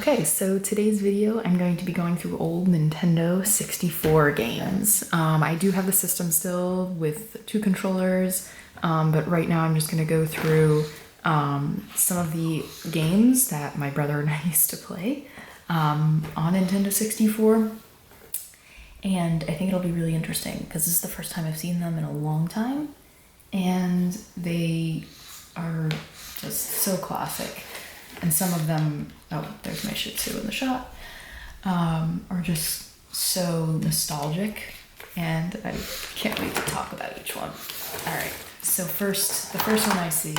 Okay, so today's video, I'm going to be going through old Nintendo 64 games. I do have the system still with 2 controllers, but right now I'm just going to go through some of the games that my brother and I used to play on Nintendo 64. And I think it'll be really interesting because this is the first time I've seen them in a long time, and they are just so classic. And some of them, oh, there's my Shih Tzu in the shot, are just so nostalgic, and I can't wait to talk about each one. All right, so the first one I see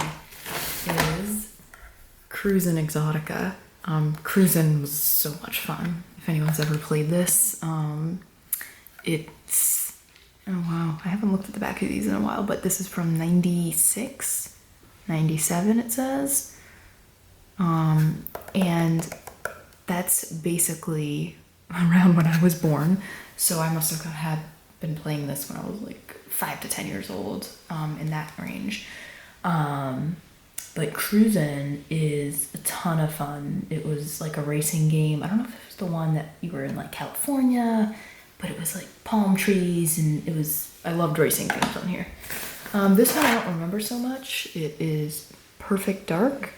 is Cruisin' Exotica. Cruisin' was so much fun. If anyone's ever played this, it's, oh wow, I haven't looked at the back of these in a while, but this is from 96, 97 it says. And that's basically around when I was born. So I must have been playing this when I was like 5 to 10 years old, in that range. But Cruisin' is a ton of fun. It was like a racing game. I don't know if it was the one that you were in like California, but it was like palm trees, and I loved racing games on here. This one I don't remember so much. It is Perfect Dark.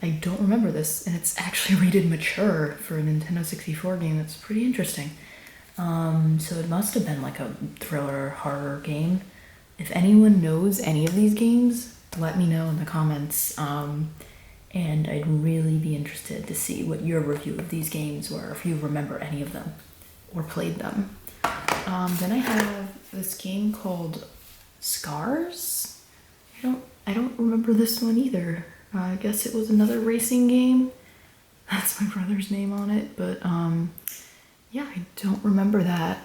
I don't remember this, and it's actually rated mature for a Nintendo 64 game. That's pretty interesting. So it must have been like a thriller horror game. If anyone knows any of these games, let me know in the comments. And I'd really be interested to see what your review of these games were, if you remember any of them or played them. Then I have this game called Scars. I don't remember this one either. I guess it was another racing game. That's my brother's name on it, but yeah, I don't remember that.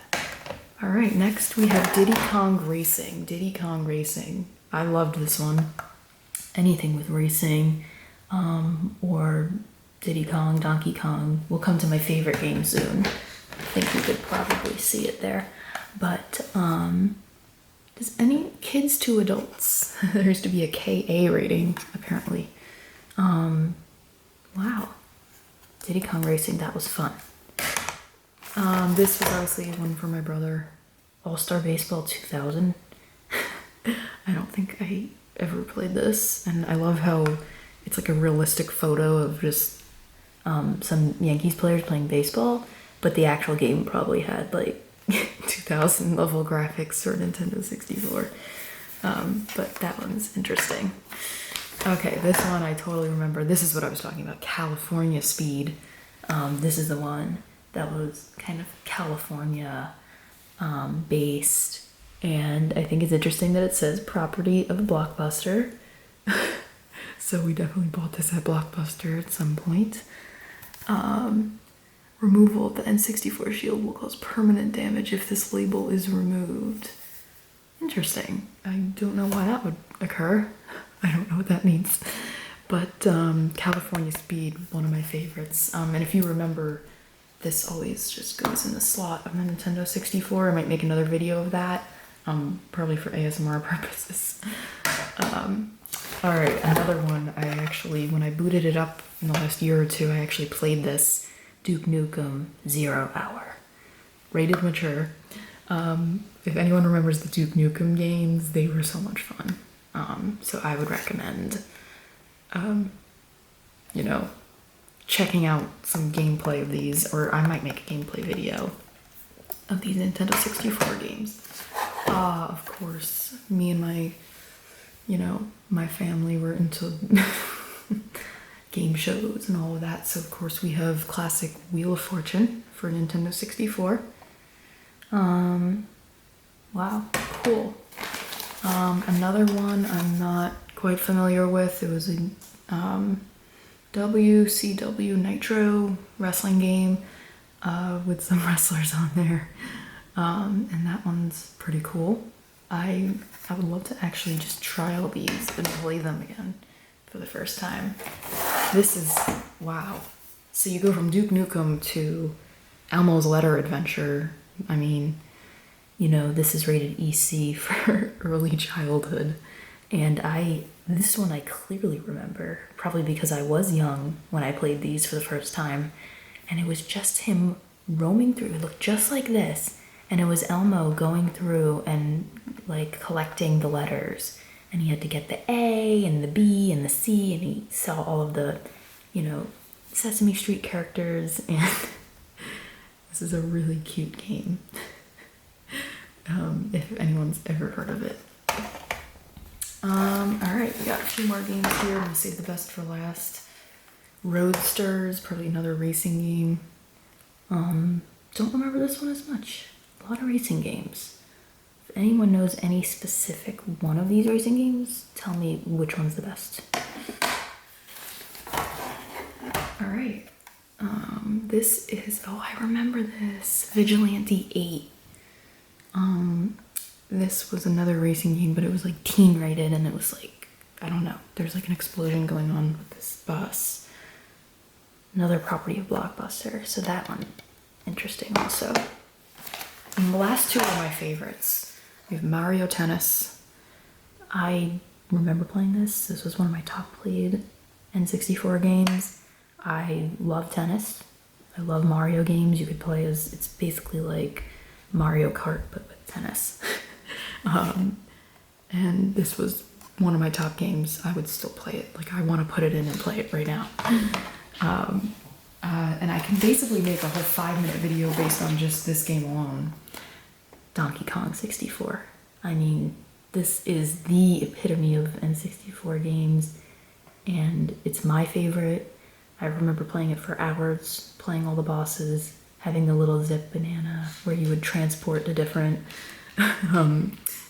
All right, next we have Diddy Kong Racing. Diddy Kong Racing. I loved this one. Anything with racing, or Diddy Kong, Donkey Kong. We'll come to my favorite game soon. I think you could probably see it there. But does any kids to adults? There used to be a KA rating, apparently. Wow. Diddy Kong Racing, that was fun. This was obviously one for my brother. All-Star Baseball 2000. I don't think I ever played this, and I love how it's like a realistic photo of just some Yankees players playing baseball, but the actual game probably had like 2000 level graphics for Nintendo 64. But that one's interesting. Okay, this one I totally remember. This is what I was talking about, California Speed. This is the one that was kind of California based, and I think it's interesting that it says property of Blockbuster. So we definitely bought this at Blockbuster at some point. Removal of the N64 shield will cause permanent damage if this label is removed. Interesting. I don't know why that would occur. I don't know what that means. But California Speed, one of my favorites. And if you remember, this always just goes in the slot of the Nintendo 64. I might make another video of that, probably for ASMR purposes. All right, another one. I actually, when I booted it up in the last year or two, I actually played this. Duke Nukem 0 Hour. Rated mature. If anyone remembers the Duke Nukem games, they were so much fun. So I would recommend, checking out some gameplay of these, or I might make a gameplay video of these Nintendo 64 games. Of course, me and my family were into game shows and all of that, so of course we have classic Wheel of Fortune for Nintendo 64. Wow, cool. Another one I'm not quite familiar with, it was a WCW Nitro wrestling game with some wrestlers on there, and that one's pretty cool. I would love to actually just try all these and play them again for the first time. This is, wow. So you go from Duke Nukem to Elmo's Letter Adventure. I mean, this is rated EC for early childhood, and I This one I clearly remember, probably because I was young when I played these for the first time, and it was just him roaming through. It looked just like this, and it was Elmo going through and like collecting the letters, and he had to get the A and the B and the C, and he saw all of the, you know, Sesame Street characters, and this is a really cute game. If anyone's ever heard of it. Alright, we got a few more games here. I'm gonna save the best for last. Roadsters, probably another racing game. Don't remember this one as much. A lot of racing games. If anyone knows any specific one of these racing games, tell me which one's the best. Alright. This is, oh, I remember this. Vigilante 8. This was another racing game, but it was like teen rated, and it was like, I don't know, there's like an explosion going on with this bus. Another property of Blockbuster, so that one, interesting also. And the last two are my favorites. We have Mario Tennis. I remember playing this. This was one of my top played N64 games. I love tennis. I love Mario games. You could play as, it's basically like Mario Kart, but with tennis. And this was one of my top games. I would still play it. Like, I want to put it in and play it right now. And I can basically make a whole 5-minute video based on just this game alone. Donkey Kong 64. I mean, this is the epitome of N64 games, and it's my favorite. I remember playing it for hours, playing all the bosses, having the little zip banana where you would transport to different,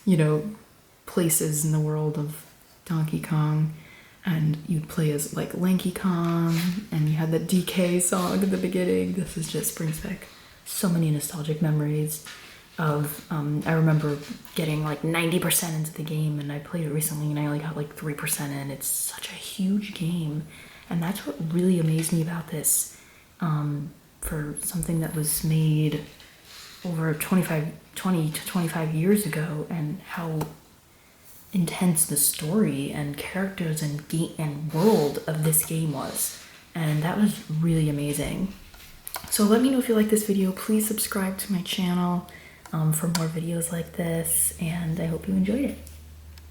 you know, places in the world of Donkey Kong. And you'd play as like Lanky Kong, and you had the DK song at the beginning. This is just brings back so many nostalgic memories of, I remember getting like 90% into the game, and I played it recently and I only got like 3% in. It's such a huge game. And that's what really amazed me about this, for something that was made over 20 to 25 years ago, and how intense the story and characters and game and world of this game was. And that was really amazing. So let me know if you like this video. Please subscribe to my channel for more videos like this, and I hope you enjoyed it.